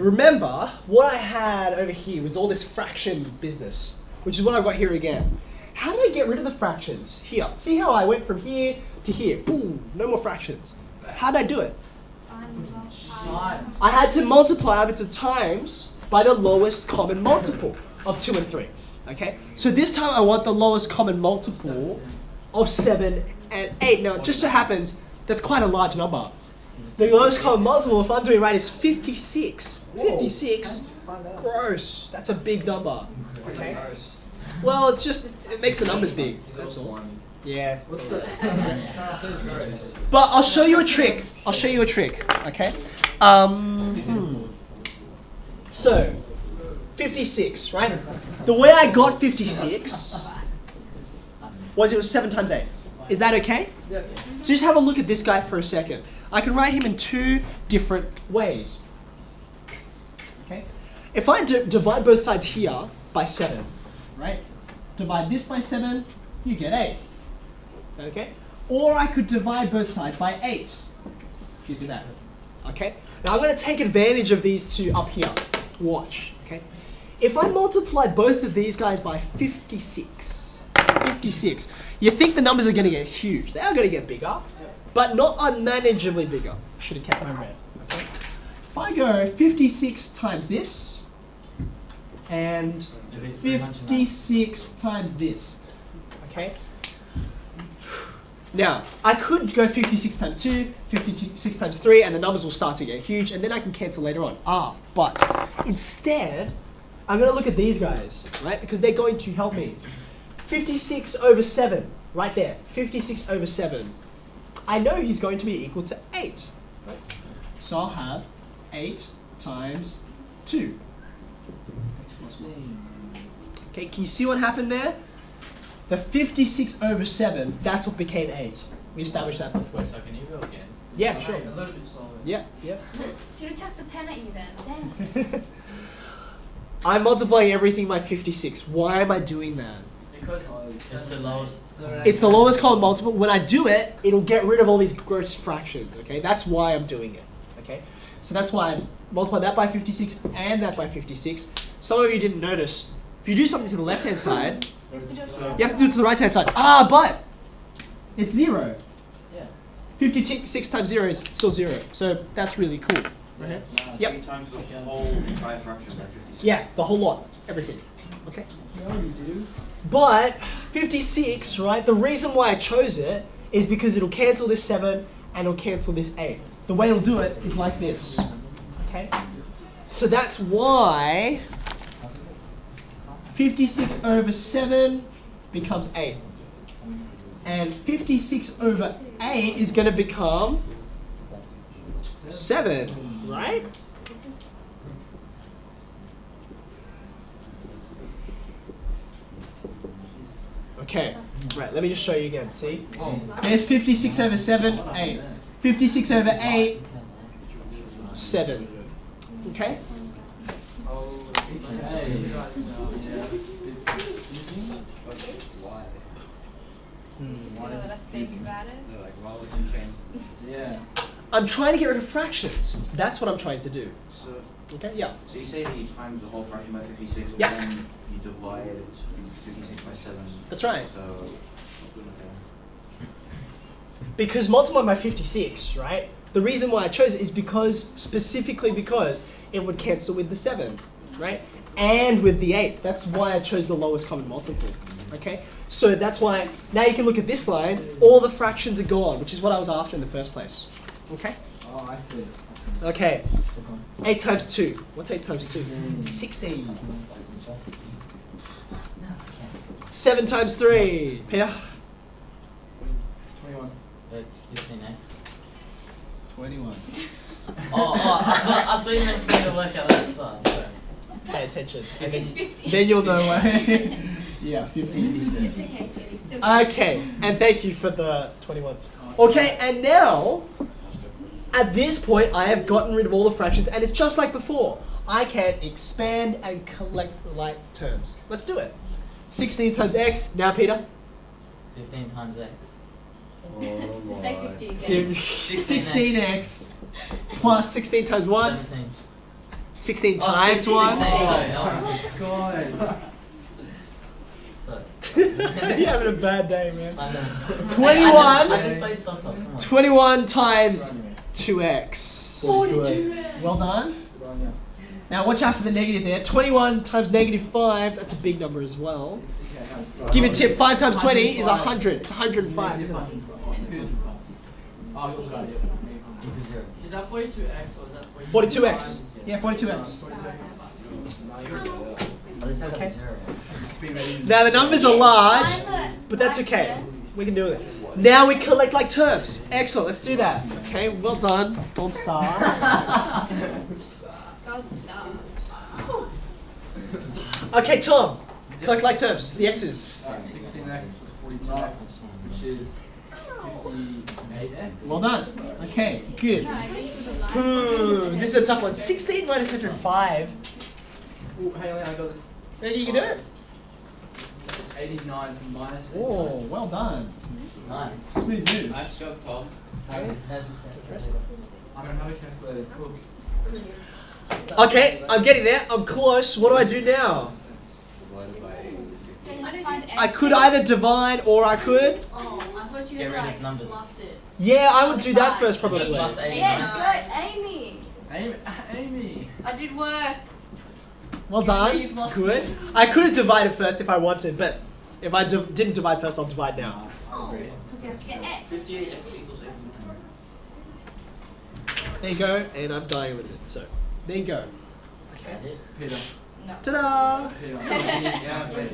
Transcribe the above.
remember, what I had over here was all this fraction business, which is what I've got here again. How did I get rid of the fractions? Here. See how I went from here to here? Boom, no more fractions. How did I do it? I had to multiply up to times by the lowest common multiple of 2 and 3. Okay? So this time I want the lowest common multiple of 7 and 8. Now it just so happens that's quite a large number. The lowest common multiple, if I'm doing right, is 56. 56? Gross. That's a big number. Okay? Well, it's just, it makes the numbers big. That's all. Yeah. But I'll show you a trick. Okay? So, 56, right? The way I got 56 was it was 7 times 8. Is that okay? Yeah. So just have a look at this guy for a second. I can write him in 2 different ways. Okay? If I divide both sides here by 7, right? Divide this by 7, you get 8. Okay? Or I could divide both sides by 8. Excuse me that. Okay? Now I'm going to take advantage of these two up here. Watch. Okay? If I multiply both of these guys by 56, you think the numbers are going to get huge. They are going to get bigger, but not unmanageably bigger. I should have kept my red. Okay? If I go 56 times this, and 56 times this, okay? Now, I could go 56 times 2, 56 times 3, and the numbers will start to get huge, and then I can cancel later on. But instead, I'm going to look at these guys, right? Because they're going to help me. 56 over 7, right there. 56 over 7. I know he's going to be equal to 8. Right? So I'll have 8 times 2. X plus 1. Okay, can you see what happened there? The 56 over 7, that's what became 8. We established that before. So can you go again? Yeah, sure. A little bit slower. Yeah. Should have chucked the pen at you then. Damn. I'm multiplying everything by 56. Why am I doing that? Because it's the lowest. It's the lowest common multiple. When I do it, it'll get rid of all these gross fractions. Okay, that's why I'm doing it. Okay, so that's why I multiply that by 56 and that by 56. Some of you didn't notice. If you do something to the left-hand side, you have to do it to the right-hand side. But it's 0. Yeah. 56 times 0 is still 0. So that's really cool. Okay. Yep. Times the whole entire fraction by 56. Yeah, the whole lot, everything. Okay. No, you do. But 56, right? The reason why I chose it is because it'll cancel this 7 and it'll cancel this 8. The way it'll do it is like this. Okay. So that's why 56 over 7 becomes 8. And 56 over 8 is going to become 7, right? Okay, right, let me just show you again, see? There's 56 over 7, 8. 56 over 8, 7. Okay? Just gonna let us think about it. Yeah. I'm trying to get rid of fractions. That's what I'm trying to do. So, Okay, yeah. so you say that you times the whole fraction by 56, but Yeah. then you divide it 56 by 7. That's right. So, okay. Because multiplying by 56, right? The reason why I chose it is specifically because it would cancel with the 7, right? And with the 8. That's why I chose the lowest common multiple, okay? So that's why, now you can look at this line, all the fractions are gone, which is what I was after in the first place, okay? Oh, I see. Okay, 8 times 2. What's 8 times 2? 16. 7 times 3. Peter? 21. It's 16x. 21. I thought you meant for me to work out that side. So. Pay attention. If it's 50. Then you'll know why. Yeah, 50. It's okay, it's still Okay, and thank you for the 21. Okay, and now, at this point, I have gotten rid of all the fractions, and it's just like before. I can expand and collect the like terms. Let's do it. 16 times x. Now, Peter. 15 times x. Just say 50 again. 16x plus 16 times 1. 17. 16 Oh, times 16, 1. sorry. God. Sorry. You're having a bad day, man. I know. 21. I just played soccer. Come on. 21 times 2x. 42x. Well done. Now watch out for the negative there. 21 times negative 5, that's a big number as well. Give you a tip, 5 times 20 is 100. It's 105, isn't it? Equals 0. Is that 42x or is that 42x. Yeah, 42x. At least I got Okay. 0. Now the numbers are large, but that's okay. We can do it. Now we collect like terms. Excellent, let's do that. Okay, well done. Gold star. Gold star. Okay, Tom. Collect like terms. The X's. 16x plus 42x, which is 58x. Well done. Okay, good. No, I think it was a lie. This is a tough one. 16 minus 105. Ooh, hey, I got this. Maybe you can do it? It's 89 to minus. Oh, well done. Nice. Smooth move. Nice job, Tom. How's it calculated? I don't have a calculator. Cook. Okay, I'm getting there. I'm close. What do I do now? Divided by I don't find I could either divide or I could. Oh, I thought you Get were rid of like numbers. plus it. Yeah, I would do that first Is it probably. plus 89? Yeah, Amy. Amy. I did work. Well Yeah, done. you've lost Good. me. I could have divided first if I wanted, but if I didn't divide first, I'll divide now. I agree. Because you have to get X. 58x equals x. There you go, and I'm dying with it. So, there you go. I did. Peter. No. Ta-da! Peter. Yeah, but